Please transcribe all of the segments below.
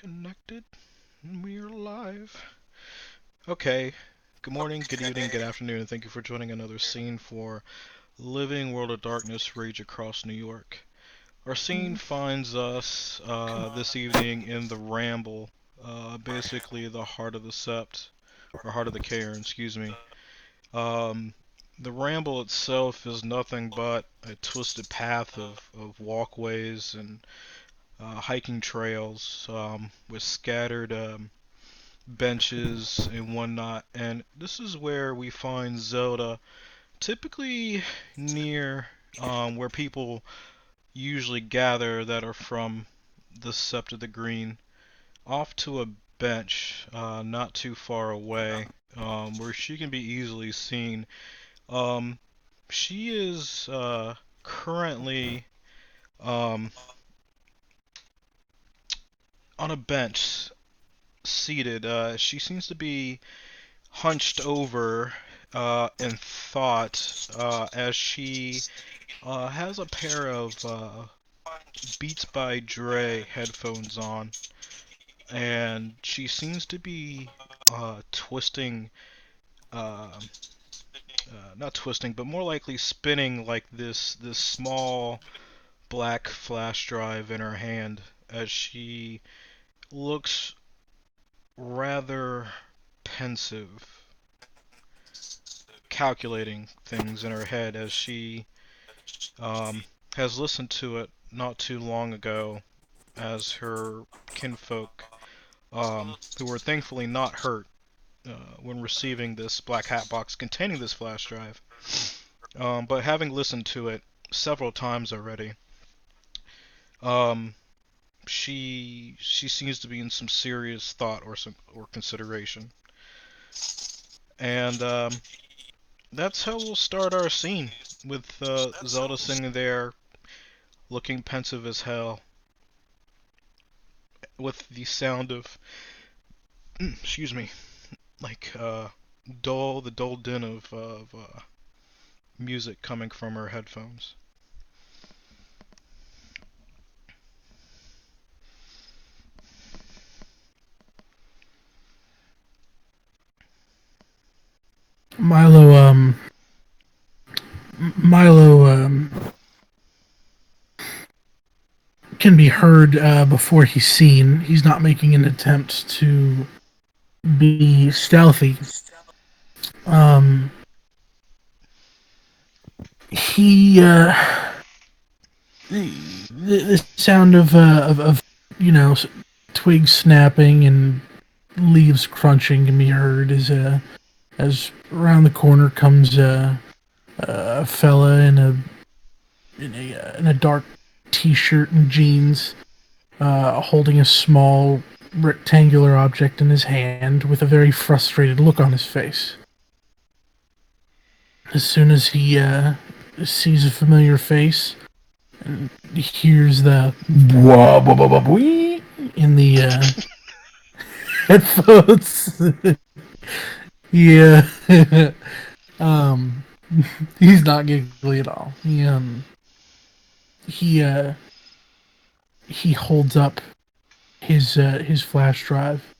Connected, and we are live. Okay, good morning, good evening, good afternoon, and thank you for joining another scene for Living World of Darkness Rage Across New York. Our scene finds us this evening in the Ramble, basically the heart of the Sept, or heart of the Cairn, excuse me. Um, the Ramble itself is nothing but a twisted path of walkways and hiking trails with scattered benches and whatnot. And this is where we find Zelda, typically near where people usually gather that are from the Sept of the Green, off to a bench not too far away, where she can be easily seen. Um, she is currently um, on a bench, seated. She seems to be hunched over in thought as she has a pair of Beats by Dre headphones on, and she seems to be twisting, uh, not twisting, but more likely spinning like this small black flash drive in her hand as she looks rather pensive, calculating things in her head as she um, has listened to it not too long ago as her kinfolk, who were thankfully not hurt when receiving this black hat box containing this flash drive, but having listened to it several times already, um, she seems to be in some serious thought or consideration, and that's how we'll start our scene with Zelda sitting there looking pensive as hell with the sound of excuse me, like the dull din of music coming from her headphones. Milo, Milo can be heard before he's seen. He's not making an attempt to be stealthy. Um, he the sound of twigs snapping and leaves crunching can be heard as around the corner comes a fella in a dark t-shirt and jeans, holding a small rectangular object in his hand with a very frustrated look on his face. As soon as he sees a familiar face and hears the blah, blah, blah, blah, bwee in the headphones, yeah, um, he's not giggly at all. He he holds up his flash drive.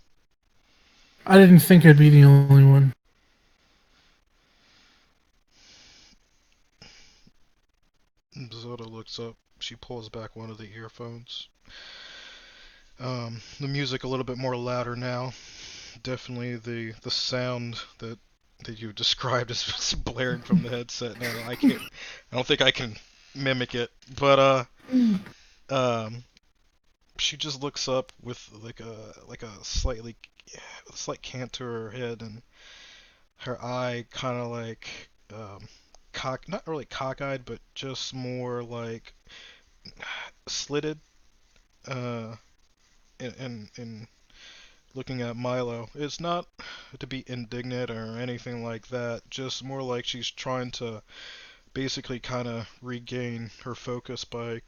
I didn't think I'd be the only one. Zelda looks up. She pulls back one of the earphones. The music a little bit more louder now. Definitely the sound that you described as blaring from the headset now. I can't. I don't think I can mimic it. But um, she just looks up with like a slight cant to her head, and her eye kind of like not really cockeyed, but just more like slitted. Uh, in looking at Milo, it's not to be indignant or anything like that. Just more like she's trying to basically kind of regain her focus by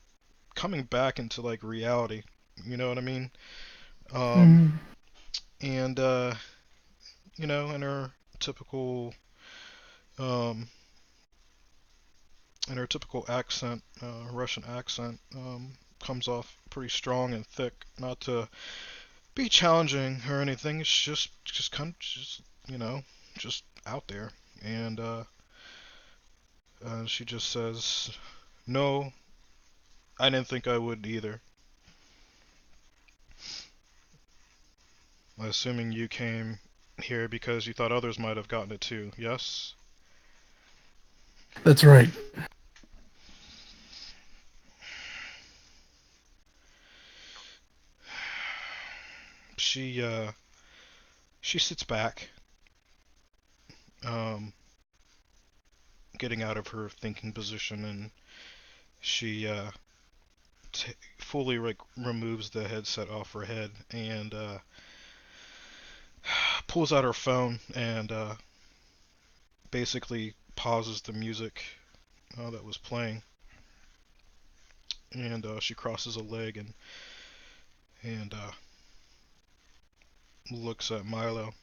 coming back into like reality. You know what I mean? Um, Mm, and in her typical um, accent, Russian accent, comes off pretty strong and thick. Not to be challenging or anything. It's just kind of just out there. And she just says, "No, I didn't think I would either. Assuming you came here because you thought others might have gotten it too. Yes." That's right. She she sits back, um, getting out of her thinking position, and she fully removes the headset off her head and pulls out her phone and basically pauses the music that was playing, and she crosses a leg and looks at Milo.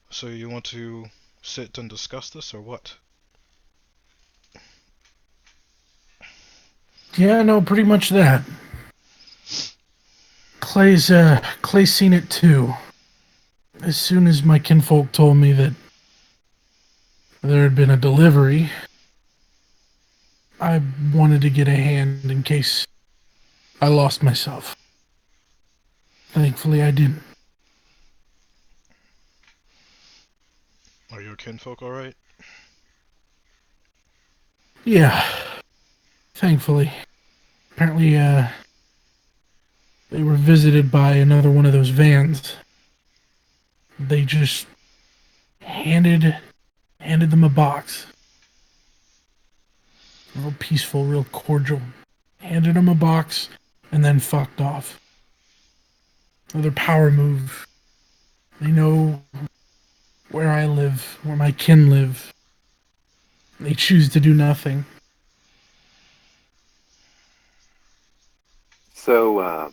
So you want to sit and discuss this or what? Yeah, no, pretty much that. Clay's seen it too. As soon as my kinfolk told me that there had been a delivery, I wanted to get a hand in case I lost myself. Thankfully, I didn't. Are your kinfolk alright? Yeah, thankfully. Apparently, they were visited by another one of those vans. They just handed them a box. Real peaceful, real cordial. Handed them a box and then fucked off. Another power move. They know where I live, where my kin live. They choose to do nothing. So,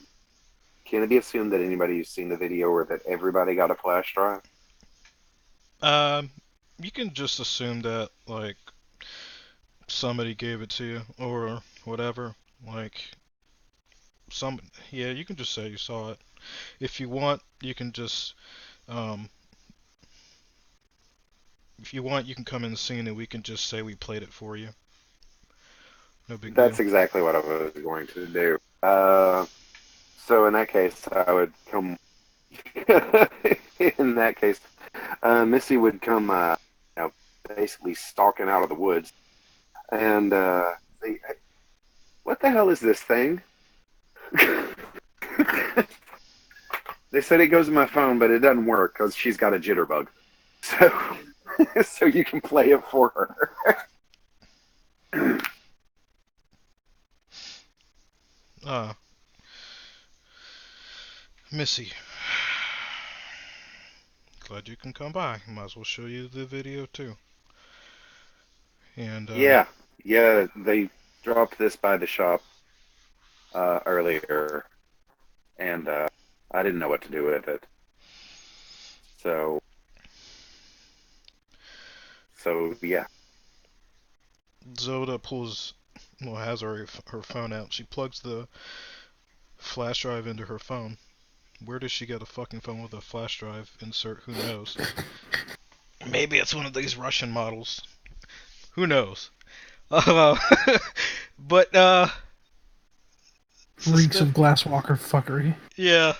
can it be assumed that anybody who's seen the video or that everybody got a flash drive? Um, you can just assume that, like, somebody gave it to you or whatever. Like, some, yeah, you can just say you saw it. If you want, you can just, um, if you want, you can come in the scene and we can just say we played it for you. No big deal. That's exactly what I was going to do. So in that case, I would come. In that case, Missy would come, basically stalking out of the woods, and say, "What the hell is this thing?" They said it goes in my phone, but it doesn't work because she's got a jitterbug. So, so you can play it for her. Uh, Missy, glad you can come by. Might as well show you the video too. And Yeah, yeah. They dropped this by the shop earlier, and I didn't know what to do with it. So, so yeah. Zoda has her phone out. She plugs the flash drive into her phone. Where does she get a fucking phone with a flash drive insert? Who knows? Maybe it's one of these Russian models. Who knows? Uh, but Reeks suspend. of Glasswalker fuckery. Yeah,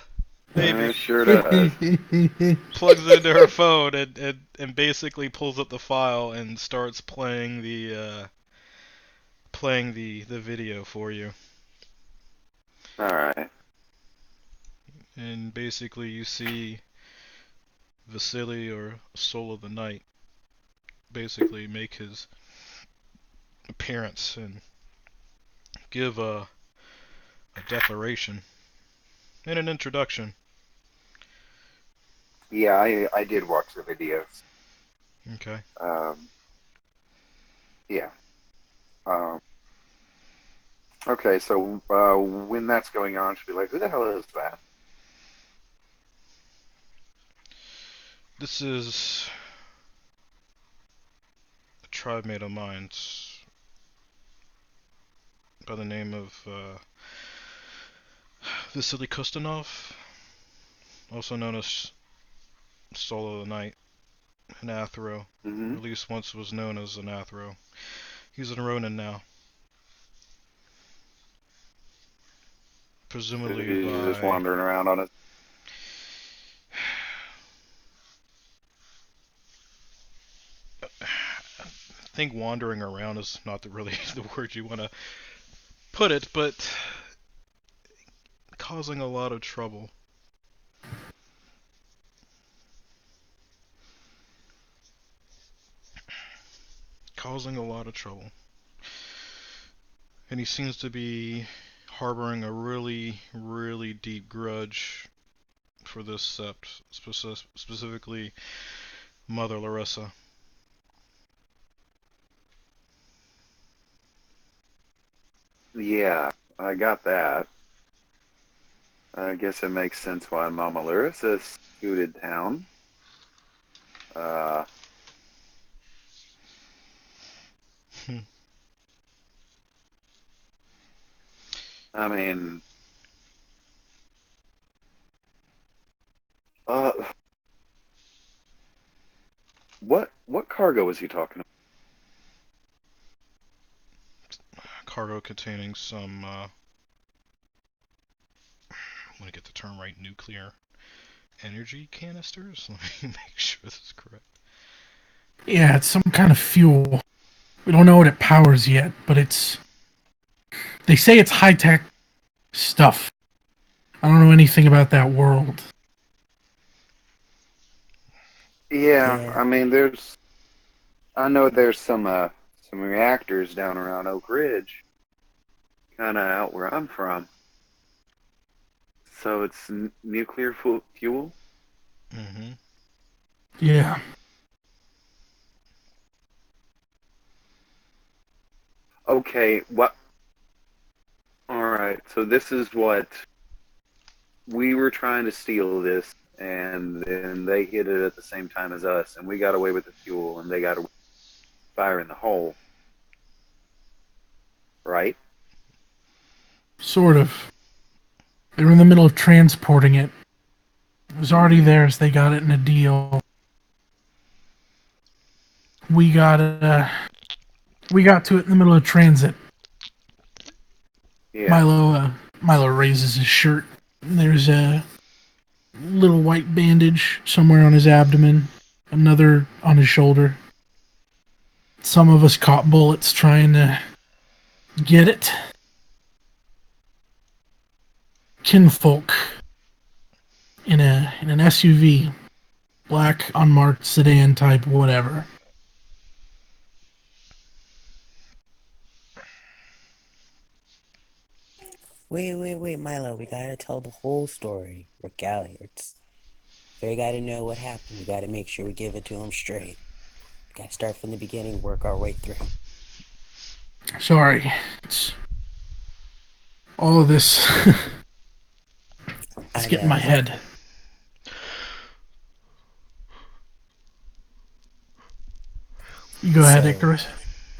maybe. It sure does. Plugs it into her phone and basically pulls up the file and starts playing the video for you. All right. And basically you see Vasily or Soul of the Night basically make his appearance and give a declaration and an introduction. Yeah, I did watch the videos. Okay. Um, yeah. Um, okay, so when that's going on, she'll be like, "Who the hell is that?" This is a tribe mate of mine by the name of Vasily Kostanov. also known as Soul of the Night, an Athro, or Hmm. at least once was known as an Athro. He's in Ronin now, presumably He's just by. wandering around on it. I think wandering around is not really the word you want to put it, but causing a lot of trouble. Causing a lot of trouble. And he seems to be harboring a really, really deep grudge for this sept, specifically Mother Larissa. Yeah, I got that. I guess it makes sense why Mama Larissa scooted town. Uh, I mean, uh, what cargo was he talking about? Cargo containing some, I want to get the term right, nuclear energy canisters? Let me make sure this is correct. Yeah, it's some kind of fuel. We don't know what it powers yet, but it's. They say it's high tech stuff. I don't know anything about that world. Yeah, Yeah. I mean, I know there's some reactors down around Oak Ridge, kind of out where I'm from. So it's nuclear fuel. Mm-hmm. Yeah. Okay, what? All right, so this is what we were trying to steal this, and then they hit it at the same time as us, and we got away with the fuel, and they got away with fire in the hole, right? Sort of. They were in the middle of transporting it. It was already Hmm. theirs. They got it in a deal. We got we got to it in the middle of transit. Yeah. Milo raises his shirt. There's a little white bandage somewhere on his abdomen, another on his shoulder. Some of us caught bullets trying to get it. Kinfolk in an SUV, black unmarked sedan type, whatever. Wait, Milo. We gotta tell the whole story. We're Galliards. We gotta know what happened. We gotta make sure we give it to him straight. We gotta start from the beginning, work our way through. Sorry, it's all of this. It's I getting my know. head. You go ahead, So, Icarus.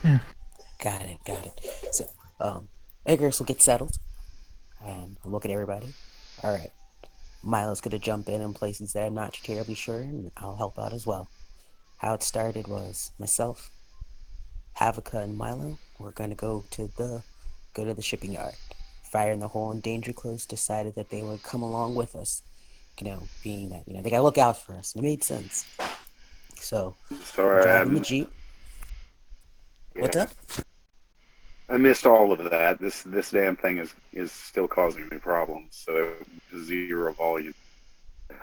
Yeah. got it. So, Icarus will get settled, and look at everybody. All right. Milo's gonna jump in places that I'm not terribly sure, and I'll help out as well. How it started was myself, Havica, and Milo. We're gonna go to the shipping yard. Fire in the hole and Danger Close decided that they would come along with us. Being that they gotta look out for us, and it made sense. So we're Sorry, I driving the hadn't. jeep. What's Yeah, up? I missed all of that. This damn thing is still causing me problems. So zero volume.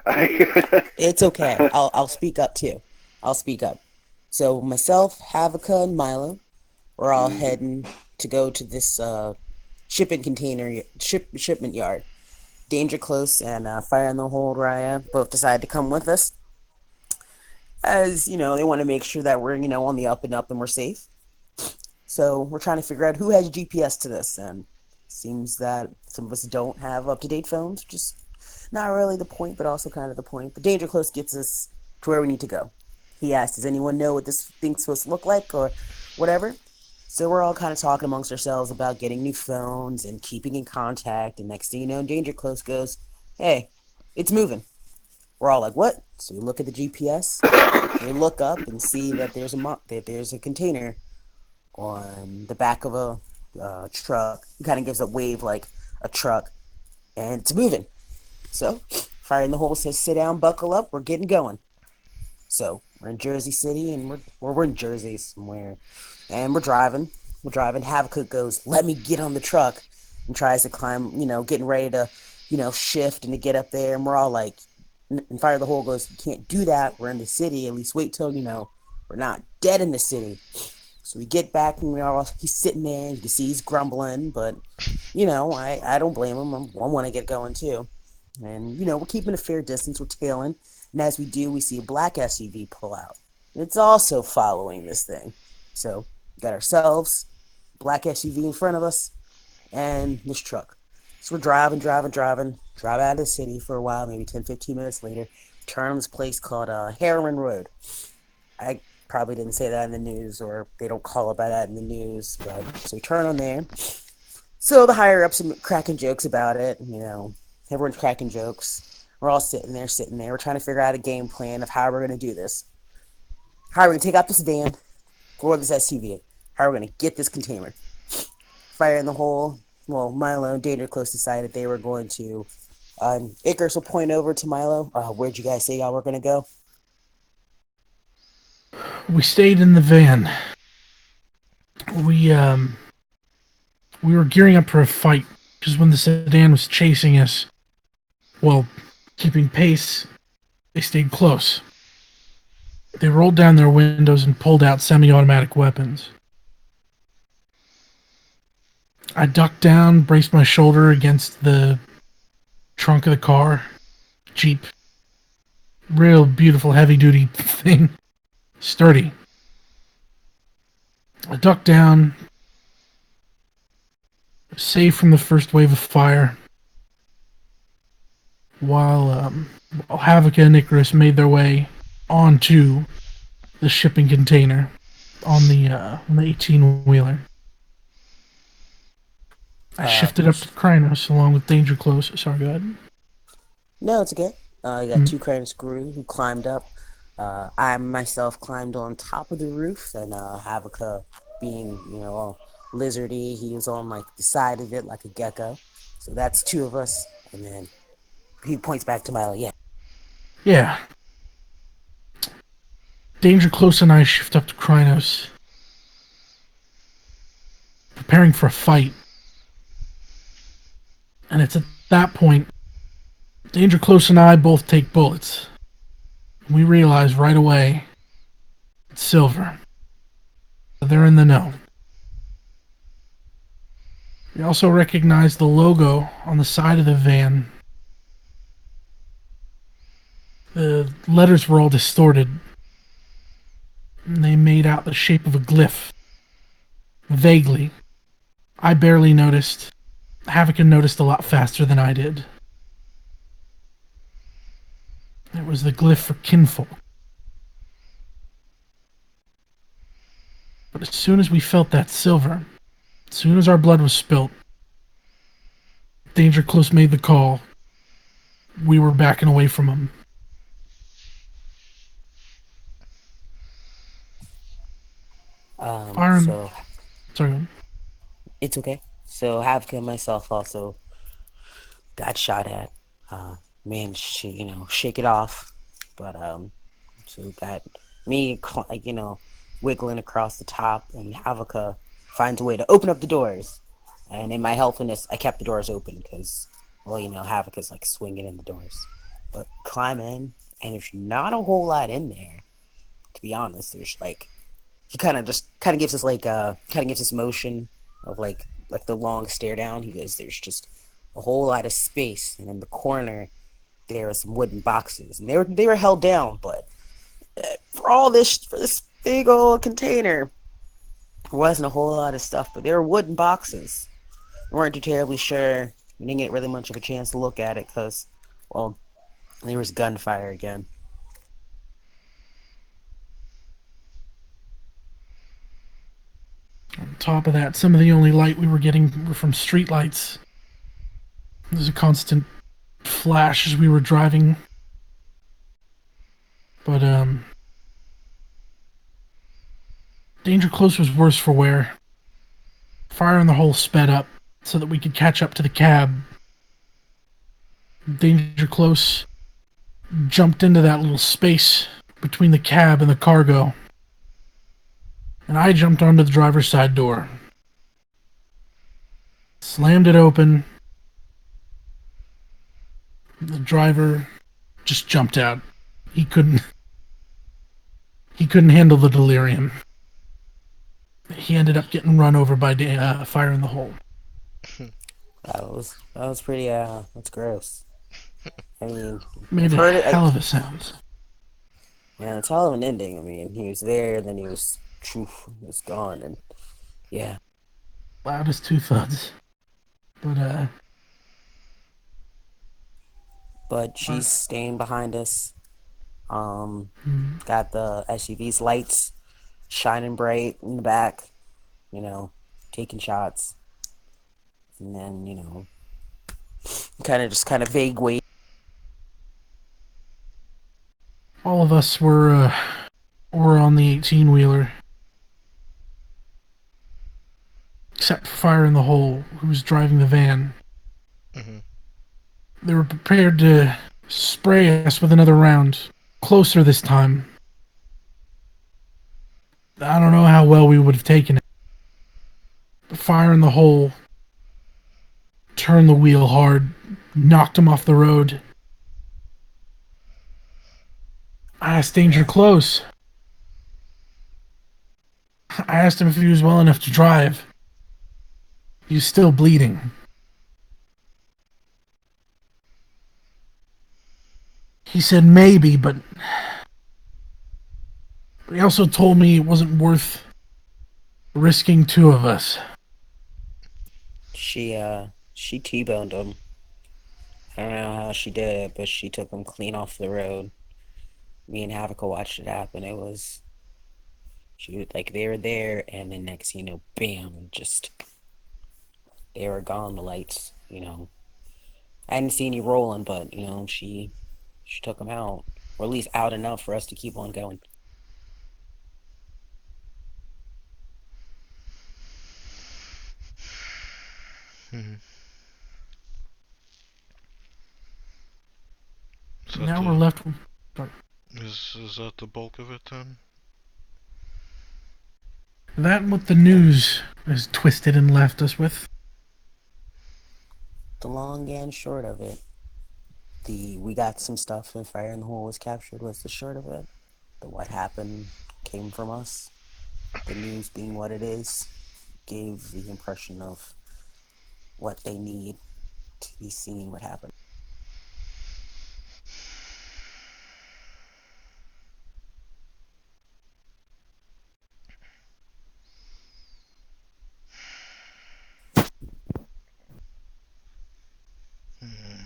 It's okay. I'll speak up too. I'll speak up. So myself, Havica, and Milo, we're all Hmm. heading to go to this shipment yard. Danger Close and Fire in the Hole Raya both decided to come with us, as they want to make sure that we're on the up and up and we're safe. So we're trying to figure out who has GPS to this, and seems that some of us don't have up to date phones, which is not really the point, but also kind of the point. But Danger Close gets us to where we need to go. He asked, "Does anyone know what this thing's supposed to look like, or whatever?" So we're all kind of talking amongst ourselves about getting new phones and keeping in contact. And next thing you know, Danger Close goes, "Hey, it's moving." We're all like, what? So we look at the GPS. We look up and see that there's a container on the back of a truck. It kind of gives a wave like a truck, and it's moving. So, Fire in the Hole says, "Sit down, buckle up, we're getting going." So we're in Jersey City, and we're in Jersey somewhere, and we're driving. We're driving. Habakkuk goes, "Let me get on the truck," and tries to climb. Getting ready to, shift and to get up there. And we're all like, and Fire the Hole goes, "You can't do that. We're in the city. At least wait till we're not dead in the city." So we get back, and he's sitting there. You can see he's grumbling, but I don't blame him. I want to get going too. And we're keeping a fair distance. We're tailing. And as we do, we see a black SUV pull out. And it's also following this thing. So we got ourselves, black SUV in front of us, and this truck. So we're driving, drive out of the city for a while, maybe 10, 15 minutes later, turn on this place called Heroin Road. I probably didn't say that in the news, or they don't call it by that in the news, but so we turn on there. So the higher ups are cracking jokes about it, everyone's cracking jokes. We're all sitting there. We're trying to figure out a game plan of how we're going to do this. How are we going to take out this van, or this SUV? How are we going to get this container? Fire in the Hole. Well, Milo and Danger Close decided they were going to. Icarus will point over to Milo. Where'd you guys say y'all were going to go? We stayed in the van. We were gearing up for a fight, because when the sedan was chasing us, well, keeping pace, they stayed close. They rolled down their windows and pulled out semi-automatic weapons. I ducked down, braced my shoulder against the trunk of the car. Jeep. Real beautiful heavy-duty thing. Sturdy. I ducked down, safe from the first wave of fire, while Havoc and Icarus made their way onto the shipping container on the 18-wheeler. I shifted up to Krynos along with Danger Close. Sorry, go ahead. No, it's okay. You got two Krynos crew who climbed up. I myself climbed on top of the roof, and Havoc, being all lizardy, he was on like the side of it like a gecko. So that's two of us, and then he points back to Milo. Yeah. Danger Close and I shift up to Krynos, preparing for a fight. And it's at that point, Danger Close and I both take bullets. We realize right away it's Silver. They're in the know. We also recognize the logo on the side of the van. The letters were all distorted. And they made out the shape of a glyph. Vaguely. I barely noticed. Havoc noticed a lot faster than I did. It was the glyph for kinfolk. But as soon as we felt that Silver, as soon as our blood was spilt, Danger Close made the call. We were backing away from him. Firing. So Sorry. it's okay. So Havoc and myself also got shot at. Managed to shake it off, but so got me wiggling across the top, and Havoc finds a way to open up the doors. And in my helpfulness, I kept the doors open because, Havoc is like swinging in the doors. But climb in, and there's not a whole lot in there. To be honest, there's he kind of gives us this motion of like the long stare down. He goes, there's just a whole lot of space, and in the corner there are some wooden boxes, and they were held down. But for this big old container, there wasn't a whole lot of stuff. But there were wooden boxes. We weren't too terribly sure. We didn't get really much of a chance to look at it because, well, there was gunfire again. On top of that, some of the only light we were getting were from streetlights. There's a constant flash as we were driving But danger close was worse for wear. Fire in the hole sped up so that we could catch up to the cab. Danger close jumped into that little space between the cab and the cargo. And I jumped onto the driver's side door. Slammed it open. The driver just jumped out. He couldn't handle the delirium. He ended up getting run over by fire in the hole. That was pretty that's gross. I mean, Made I've a heard it. hell of a sound. Yeah, it's all of an ending. I mean, he was there, then he was gone, and yeah. Loud as two thuds. But But she's staying behind us. hmm. Got the SUV's lights shining bright in the back. You know, taking shots, and then kind of vague wait. All of us were on the 18-wheeler. Except for Fire in the Hole, who was driving the van. Mm-hmm. They were prepared to spray us with another round. Closer this time. I don't know how well we would have taken it. But Fire in the Hole turned the wheel hard, knocked him off the road. I asked Danger Close. I asked him if he was well enough to drive. He was still bleeding. He said maybe, but he also told me it wasn't worth risking two of us. She T-boned him. I don't know how she did it, but she took him clean off the road. Me and Havoc watched it happen. It was she was like they were there, and then next thing you know, bam, just they were gone. The lights, I didn't see any rolling, but she took him out, or at least out enough for us to keep on going. Mm-hmm. Now we're left. Is that the bulk of it then? That and what the news has twisted and left us with. The long and short of it, we got some stuff, and Fire in the Hole was captured. Was the short of it. The what happened came from us. The news being what it is, gave the impression of what they need to be seeing what happened. Hmm.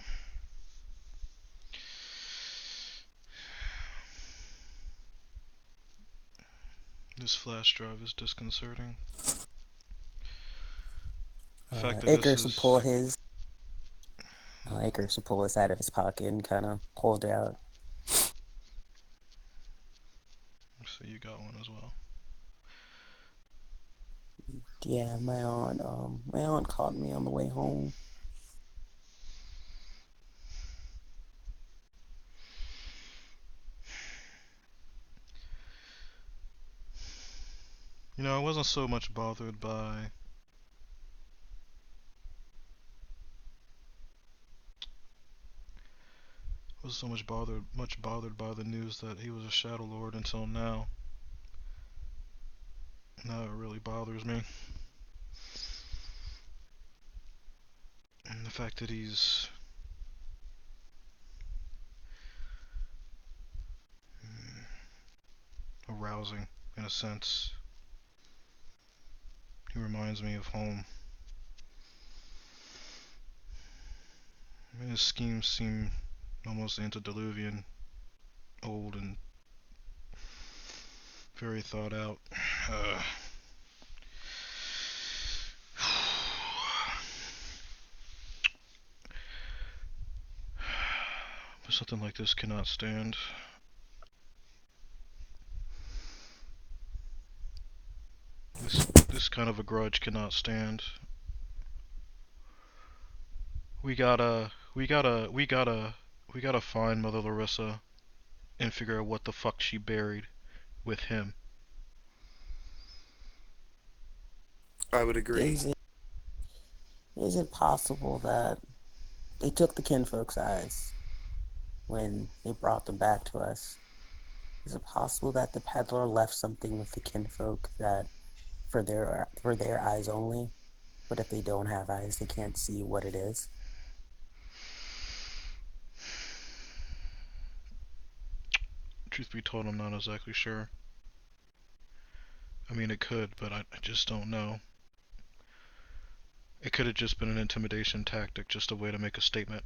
This flash drive is disconcerting. The fact that this Icarus would pull is... his. Icarus would pull his out of his pocket and kind of hold it out. So you got one as well. Yeah, my aunt called me on the way home. I wasn't so much bothered by... wasn't so much bothered by the news that he was a Shadow Lord until now. Now it really bothers me. And the fact that he's... arousing, in a sense. He reminds me of home. His schemes seem almost antediluvian, old, and very thought out. But something like this cannot stand. kind of a grudge cannot stand. We gotta find Mother Larissa and figure out what the fuck she buried with him. I would agree. Is it possible that they took the kinfolk's eyes when they brought them back to us? Is it possible that the peddler left something with the kinfolk that for their eyes only, but if they don't have eyes, they can't see what it is? Truth be told, I'm not exactly sure. I mean, it could, but I just don't know. It could have just been an intimidation tactic, just a way to make a statement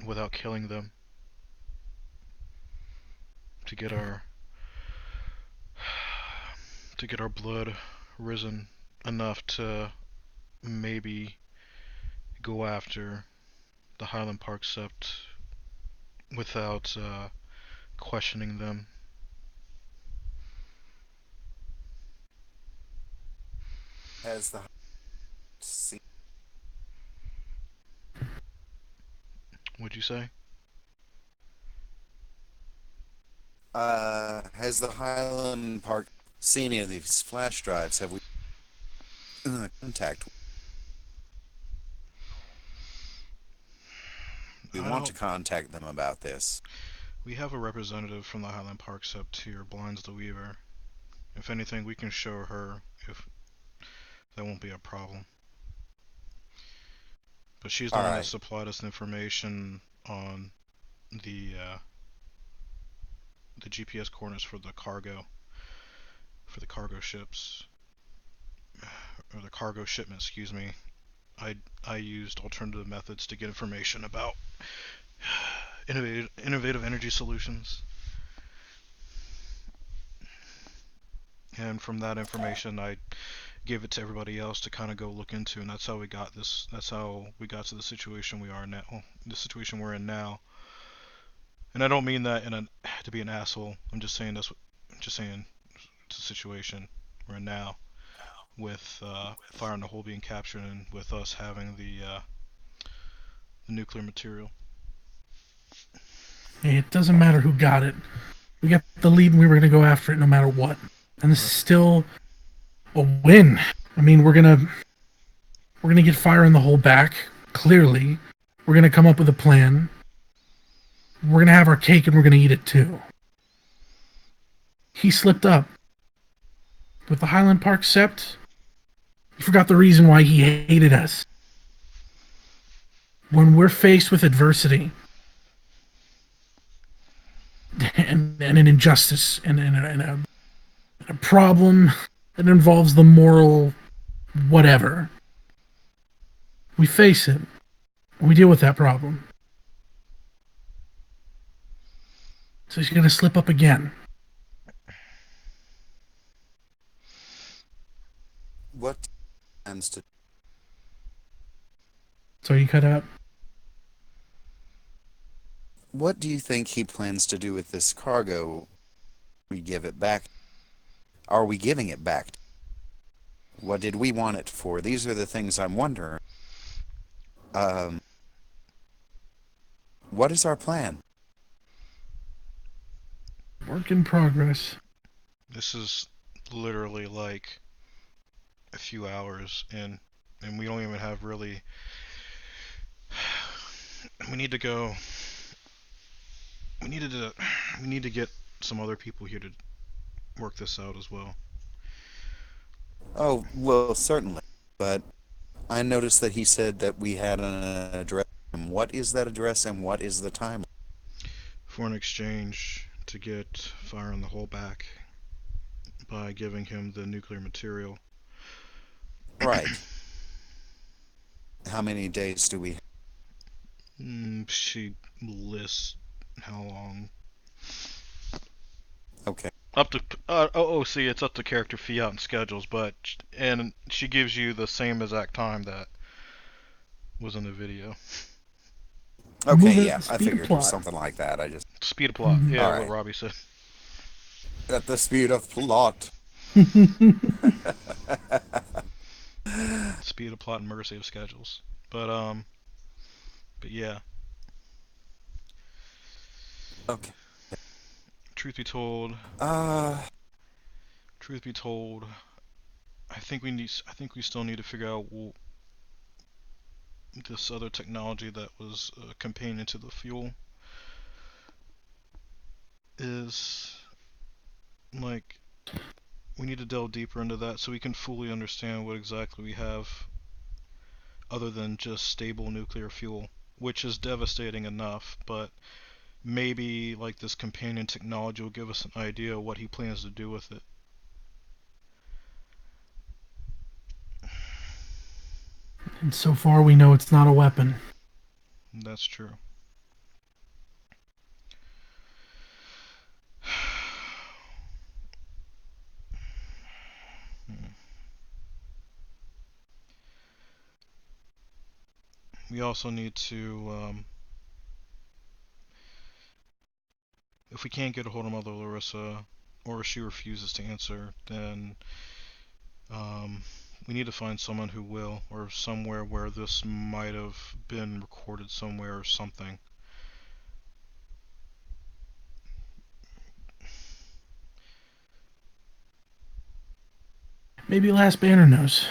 without killing them, to get our to get our blood risen enough to maybe go after the Highland Park Sept without questioning them. Has the seen, What'd you say? has the Highland Park seen any of these flash drives? Have we contact? We I want to don't. contact them about this. We have a representative from the Highland Park Sept here, Blinds the Weaver. If anything, we can show her if that won't be a problem. But she's the All one that right. supplied us information on the uh, the GPS coordinates for the cargo ships or the cargo shipment. Excuse me. I used alternative methods to get information about innovative energy solutions, and from that information, I gave it to everybody else to kind of go look into, and that's how we got this. That's how we got to the situation we are now. The situation we're in now. And I don't mean that to be an asshole. I'm just saying it's a situation we're in now with Fire in the Hole being captured and with us having the nuclear material. Hey, it doesn't matter who got it. We got the lead and we were going to go after it no matter what. And this is Right. still a win. I mean, we're gonna get Fire in the Hole back, clearly. We're gonna come up with a plan. We're gonna have our cake and we're gonna eat it too. He slipped up. With the Highland Park Sept, he forgot the reason why he hated us. When we're faced with adversity and an injustice and a problem that involves the moral whatever, we face it. And we deal with that problem. So he's going to slip up again. What plans to? So you cut out. What do you think he plans to do with this cargo? We give it back. Are we giving it back? What did we want it for? These are the things I'm wondering. Um, what is our plan? Work in progress. This is literally like a few hours in, and we don't even have really. We need to go. We needed to. We need to get some other people here to work this out as well. Oh, well, certainly. But I noticed that he said that we had an address. And what is that address and what is the time? For an exchange to get Fire in the Hole back by giving him the nuclear material. Right. How many days do we have? She lists how long. Okay. Up to see, it's up to character fiat and schedules, and she gives you the same exact time that was in the video. Okay, Move at yeah, the I speed of figured it was plot. something like that. I just Speed of plot, yeah, All what right. Robbie said. At the speed of plot. Speed of plot and mercy of schedules. But yeah. Okay. Truth be told, Uh, truth be told, I think we still need to figure out this other technology that was a companion to the fuel is like. We need to delve deeper into that so we can fully understand what exactly we have other than just stable nuclear fuel, which is devastating enough, but maybe like this companion technology will give us an idea of what he plans to do with it. And so far, we know it's not a weapon. That's true. We also need to, if we can't get a hold of Mother Larissa, or she refuses to answer, then um, we need to find someone who will, or somewhere where this might have been recorded somewhere or something. Maybe Last Banner knows.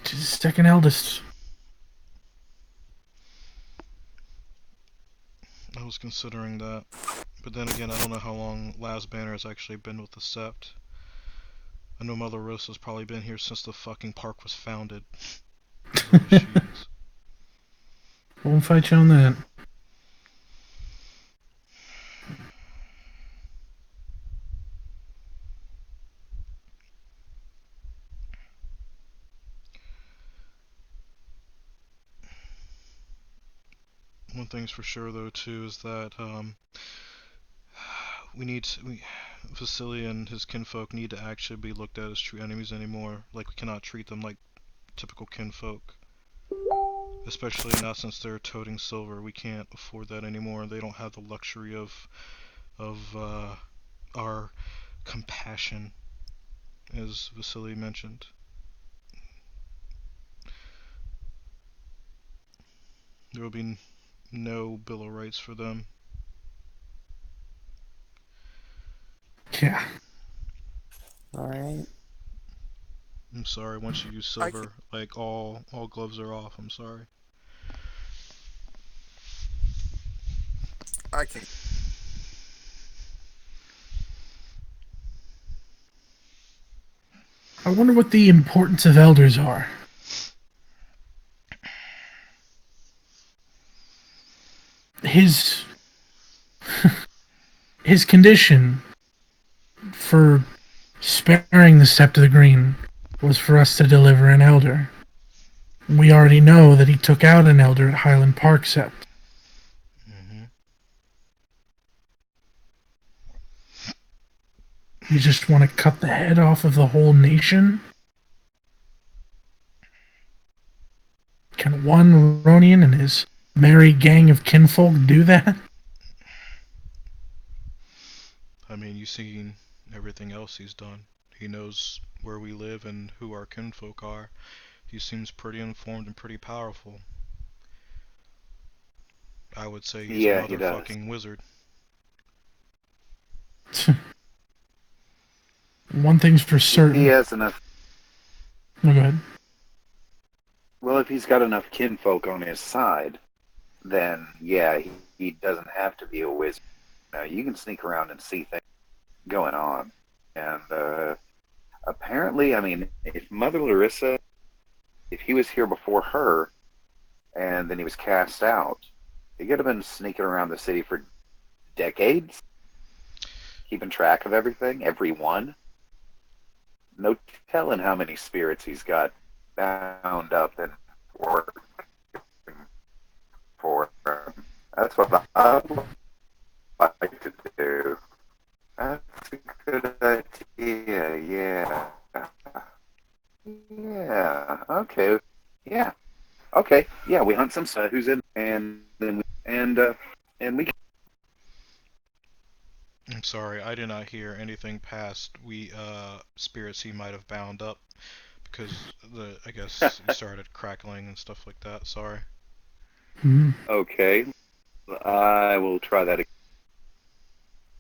She's the second eldest. I was considering that, but then again, I don't know how long Laz Banner has actually been with the Sept. I know Mother Rosa's probably been here since the fucking park was founded. Whoever she is. Won't fight you on that. One thing's for sure, though, too, is that Vasily and his kinfolk need to actually be looked at as true enemies anymore. Like, we cannot treat them like typical kinfolk. Especially not since they're toting silver. We can't afford that anymore. They don't have the luxury of our compassion, as Vasily mentioned. There will be no Bill of Rights for them. Yeah. Alright. I'm sorry, once you use I can, silver, like all gloves are off. I'm sorry. I can. I wonder what the importance of elders are. His his condition for sparing the Sept of the Green was for us to deliver an elder. We already know that he took out an elder at Highland Park Sept. Hmm. You just want to cut the head off of the whole nation? Can one Ronian and his merry gang of kinfolk do that? I mean, you've seen everything else he's done. He knows where we live and who our kinfolk are. He seems pretty informed and pretty powerful. I would say he's a Yeah, he does. motherfucking wizard. One thing's for If he certain. has enough, Oh, go ahead. well, if he's got enough kinfolk on his side, then yeah, he doesn't have to be a wizard. You can sneak around and see things going on. And apparently, I mean, if Mother Larissa, if he was here before her, and then he was cast out, he could have been sneaking around the city for decades, keeping track of everything, everyone. No telling how many spirits he's got bound up and working for him. That's what I would like to do. That's a good idea. Yeah. Yeah. Okay. Yeah. Okay. Yeah. We hunt some who's in, and then and we. I'm sorry, I did not hear anything past we spirits he might have bound up because I guess you started crackling and stuff like that. Sorry. Mhm. Okay, I will try that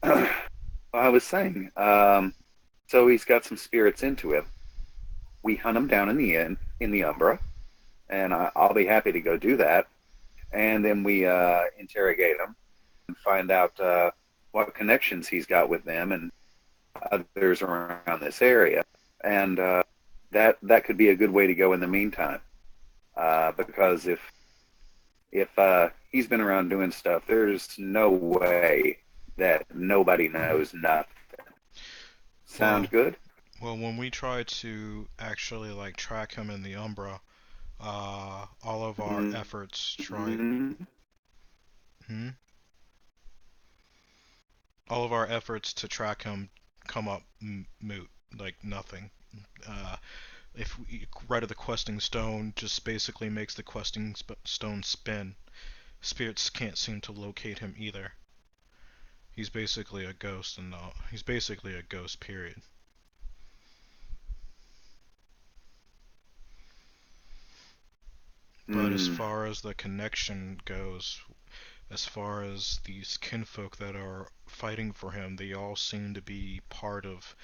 again. I was saying, so he's got some spirits into him. We hunt him down in the inn in the Umbra, and I'll be happy to go do that. And then we interrogate him and find out what connections he's got with them and others around this area. And that could be a good way to go in the meantime, because if he's been around doing stuff, there's no way that nobody knows nothing. Sound Well, good? well, when we try to actually like track him in the Umbra, all of our efforts try. Mm-hmm. Hmm? All of our efforts to track him come up moot, like nothing. Uh, if we right of the questing stone just basically makes the questing stone spin. Spirits can't seem to locate him either. He's basically a ghost, and he's basically a ghost. Period. But as Mm, far as the connection goes, as far as these kinfolk that are fighting for him, they all seem to be part of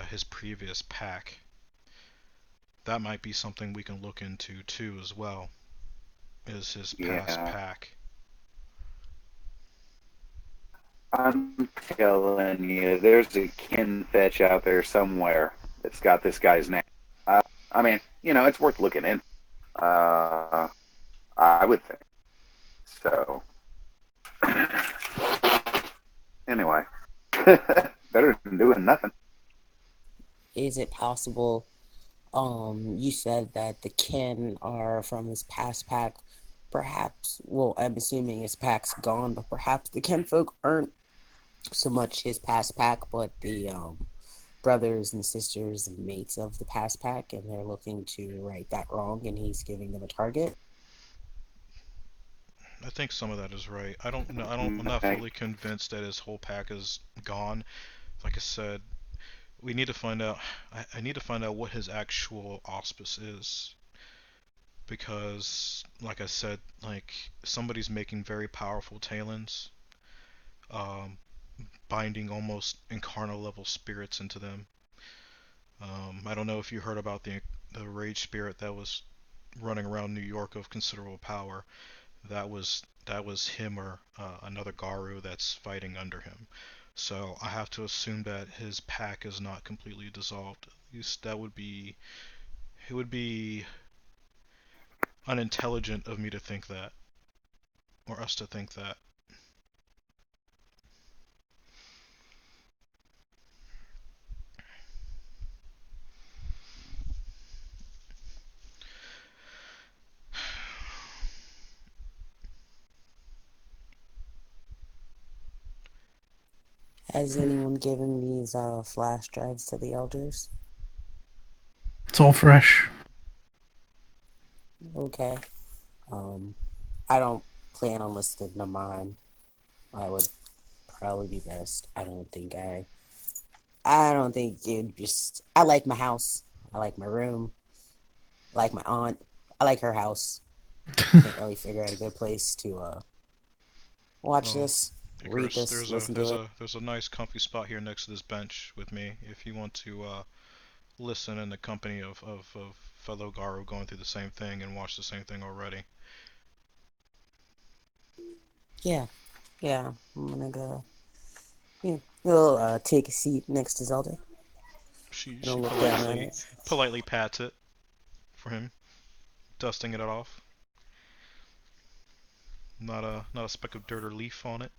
his previous pack. That might be something we can look into too as well, is his past yeah, pack. I'm telling you, there's a kin fetch out there somewhere that's got this guy's name. I mean, it's worth looking in. Uh, I would think so. Anyway, better than doing nothing. Is it possible? You said that the kin are from his past pack. Perhaps, well, I'm assuming his pack's gone, but perhaps the kinfolk aren't so much his past pack, but the brothers and sisters and mates of the past pack, and they're looking to right that wrong, and he's giving them a target. I think some of that is right. I don't know. I'm not Okay. fully convinced that his whole pack is gone. Like I said, we need to find out. I need to find out what his actual auspice is, because, like I said, like somebody's making very powerful talons, um, binding almost incarnate level spirits into them. I don't know if you heard about the rage spirit that was running around New York of considerable power. That was him or another Garou that's fighting under him. So I have to assume that his pack is not completely dissolved. At least that would be it would be unintelligent of me to think that, or us to think that. Has anyone given these flash drives to the elders? It's all fresh. Okay. I don't plan on listing them mine. I would probably be best. I don't think it just. I like my house. I like my room. I like my aunt. I like her house. Can't really figure out a good place to watch Well, this, hey read Chris, this, listen to it. there's a nice comfy spot here next to this bench with me. If you want to listen in the company of fellow Garou going through the same thing and watch the same thing already. Yeah, yeah. I'm gonna go. Yeah, we'll take a seat next to Zelda. And She I'll look down at it. politely pats it for him, dusting it off. Not a speck of dirt or leaf on it.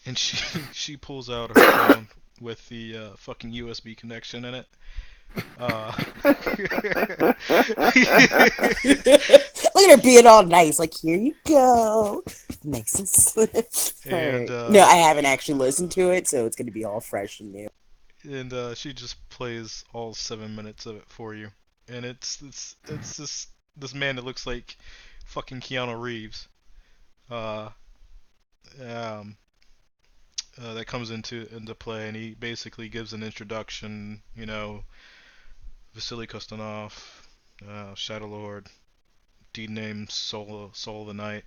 And she pulls out her phone with the fucking USB connection in it. Uh, Look at her being all nice. Like, here you go. Nice and swift. All and right. No, I haven't actually listened to it, so it's gonna be all fresh and new. she just plays all 7 minutes of it for you. And it's this man that looks like fucking Keanu Reeves. Uh, um, that comes into play, and he basically gives an introduction. You know, Vasily Kostanov, Shadow Lord, deed-named Soul of the Night,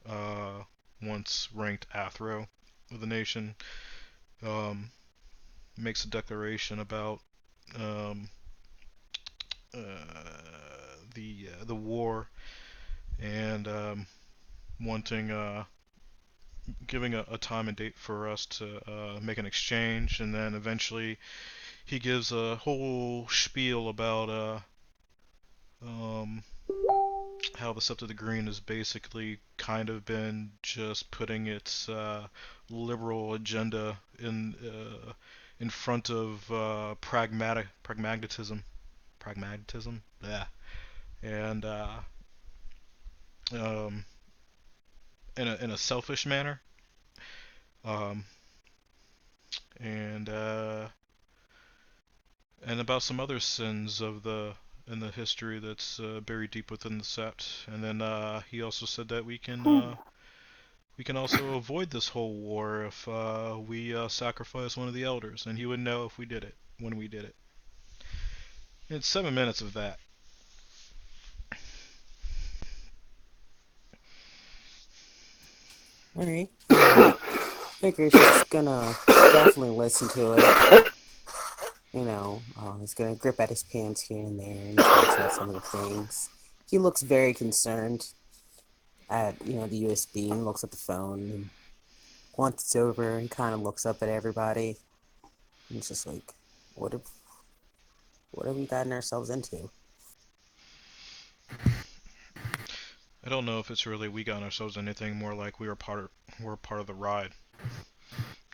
uh, once ranked Athro of the nation, um, makes a declaration about um, the war and wanting giving a time and date for us to make an exchange, and then eventually he gives a whole spiel about um, how the Sept of the Green has basically kind of been just putting its liberal agenda in front of pragmatism, yeah, and um, in a selfish manner, um, and and about some other sins of the in the history that's buried deep within the Sept. And then he also said that we can also avoid this whole war if we sacrifice one of the elders, and he would know if we did it when we did it. It's 7 minutes of that. Alright. Figure's just gonna definitely listen to it. He's gonna grip at his pants here and there and talks about some of the things. He looks very concerned at, the USB and looks at the phone, and once it's over and kind of looks up at everybody. And it's just like, what have we gotten ourselves into? I don't know if it's really we got ourselves anything, more like we're part of the ride.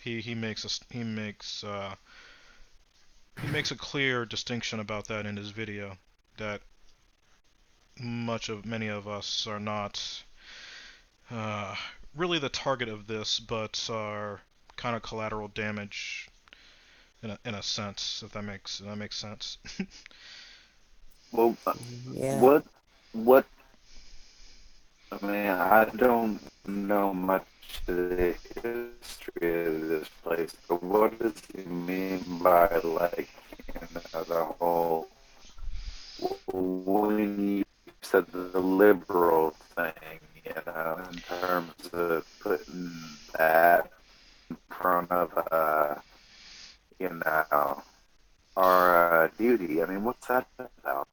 He makes a clear distinction about that in his video, that many of us are not uh, really the target of this, but are kind of collateral damage in a sense, if that makes sense. Well, Yeah. what? I mean, I don't know much of the history of this place, but what does he mean by like, the whole when you said the liberal thing, in terms of putting that in front of, our duty. I mean, what's that about?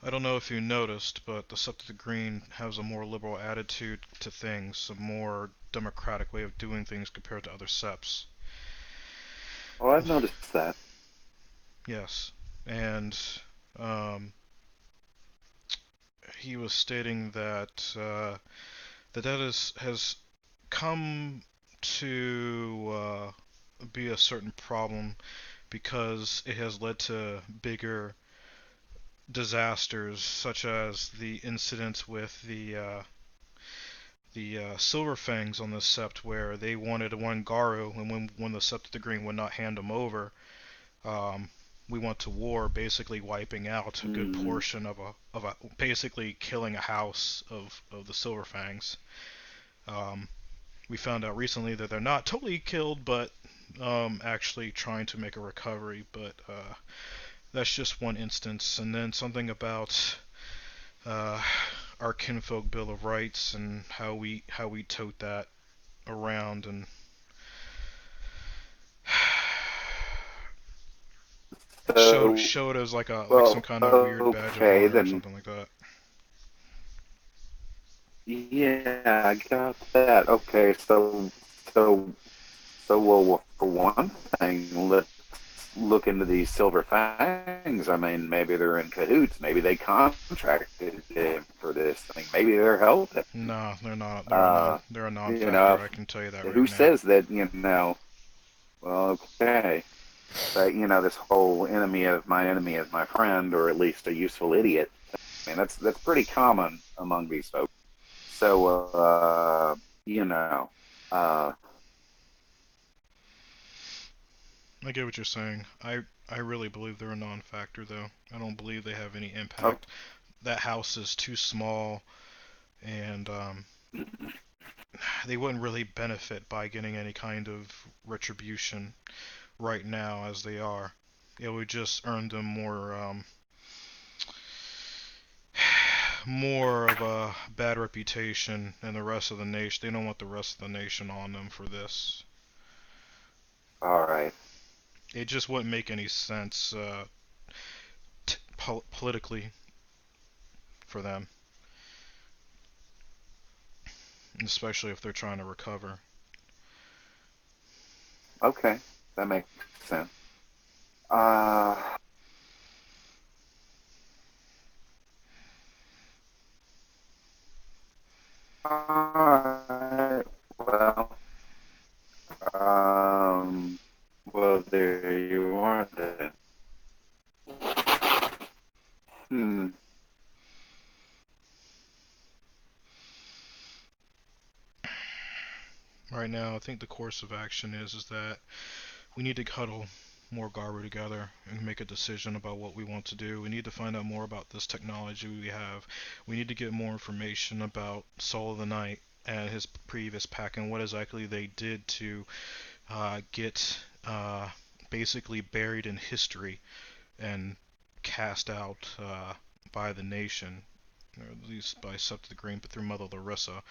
I don't know if you noticed, but the Sept of the Green has a more liberal attitude to things, a more democratic way of doing things compared to other septs. Oh, I've noticed that. Yes, and um, he was stating that has come to be a certain problem because it has led to bigger disasters, such as the incident with the Silver Fangs on the Sept, where they wanted one Garou, and when the Sept of the Green would not hand them over, um, we went to war, basically wiping out a good portion of a basically killing a house of the Silver Fangs. We found out recently that they're not totally killed, but actually trying to make a recovery. But that's just one instance. And then something about uh, our kinfolk bill of rights and how we tote that around and So, show it as like some well, kind of weird badge of okay, honor or then, something like that. yeah, I got that. Okay, well, for one thing, let's look into these Silver Fangs. I mean, maybe they're in cahoots. Maybe they contracted him for this thing. Maybe they're helping. No, they're not. Uh, They're a you know, non-factor. I can tell you that who right now. says that? Well, okay, but this whole enemy is my friend, or at least a useful idiot. I mean, that's pretty common among these folks. So, you know, uh, I get what you're saying. I really believe they're a non-factor though. I don't believe they have any oh, impact. That house is too small, and they wouldn't really benefit by getting any kind of retribution right now as they are. It would just earn them more of a bad reputation and the rest of the nation. They don't want the rest of the nation on them for this. All right. It just wouldn't make any sense politically for them, especially if they're trying to recover. Okay, that makes sense. Uh, alright. Um, well, there you are then. Hmm. Right now, I think the course of action is that we need to huddle more Garou together and make a decision about what we want to do. We need to find out more about this technology we have. We need to get more information about Soul of the Night and his previous pack and what exactly they did to get basically buried in history and cast out by the nation, or at least by Sept the Green, but through Mother Larissa.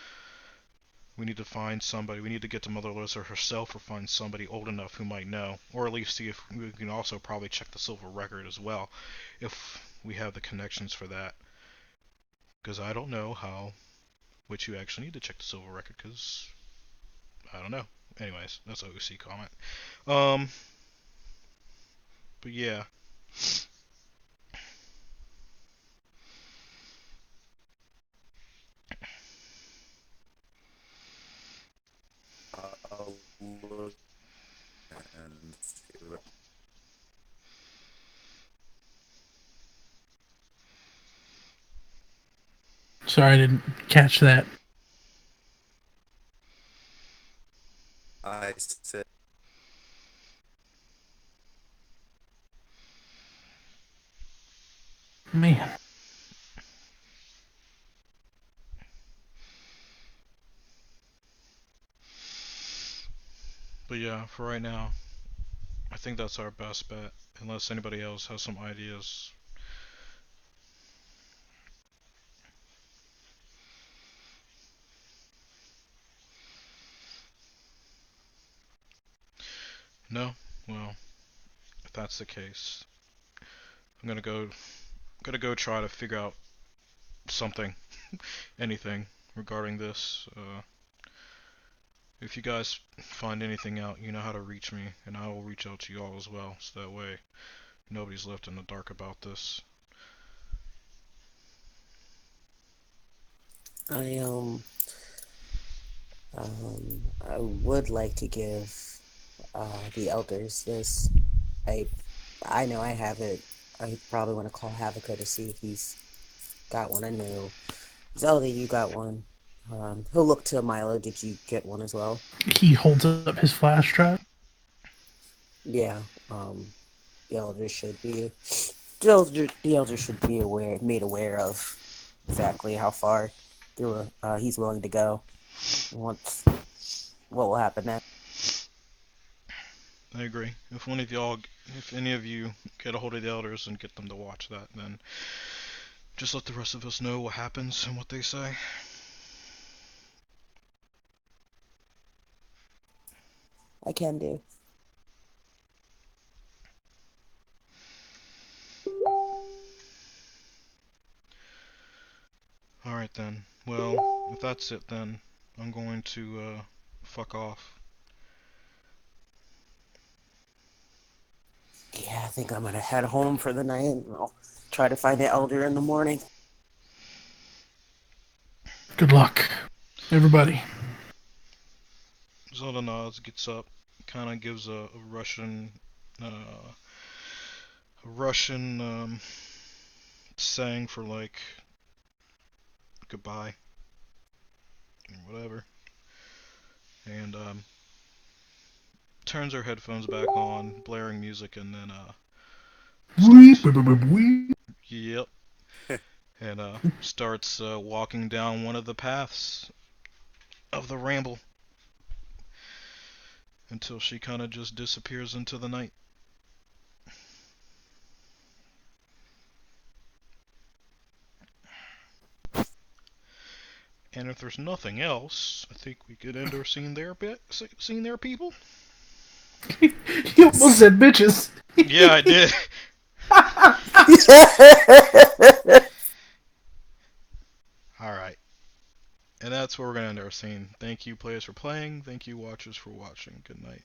We need to find somebody. We need to get to Mother Larissa herself, or find somebody old enough who might know, or at least see if we can also probably check the silver record as well, if we have the connections for that. Because I don't know how, which you actually need to check the silver record. Because I don't know. Anyways, that's a OC comment. Um, but yeah. I'll look and see what Sorry, I didn't catch that. I said. Man, But yeah, for right now, I think that's our best bet. Unless anybody else has some ideas. No? Well, if that's the case, I'm gonna go try to figure out something, anything regarding this. If you guys find anything out, you know how to reach me, and I will reach out to you all as well, so that way nobody's left in the dark about this. I I would like to give the elders this. I I know I have it. I probably want to call Havoca to see if he's got one. I know Zelda, you got one. He'll look to Milo. Did you get one as well? he holds up his flash drive. Yeah. The elders should be. The elders should be made aware of exactly how far through he's willing to go. Once what will happen next. I agree. If one of y'all, if any of you get a hold of the elders and get them to watch that, then just let the rest of us know what happens and what they say. I can do. Alright then. Well, if that's it then, I'm going to fuck off. Yeah, I think I'm gonna head home for the night. And I'll try to find the elder in the morning. Good luck, everybody. Zelda nods, gets up, kind of gives a Russian saying for like goodbye or whatever, and turns her headphones back on, blaring music, and then starts. Yep. And starts walking down one of the paths of the ramble until she kind of just disappears into the night. And if there's nothing else, I think we could end our scene there, scene there, people. You almost said bitches. Yeah, I did. All right. And that's where we're going to end our scene. Thank you, players, for playing. Thank you, watchers, for watching. Good night.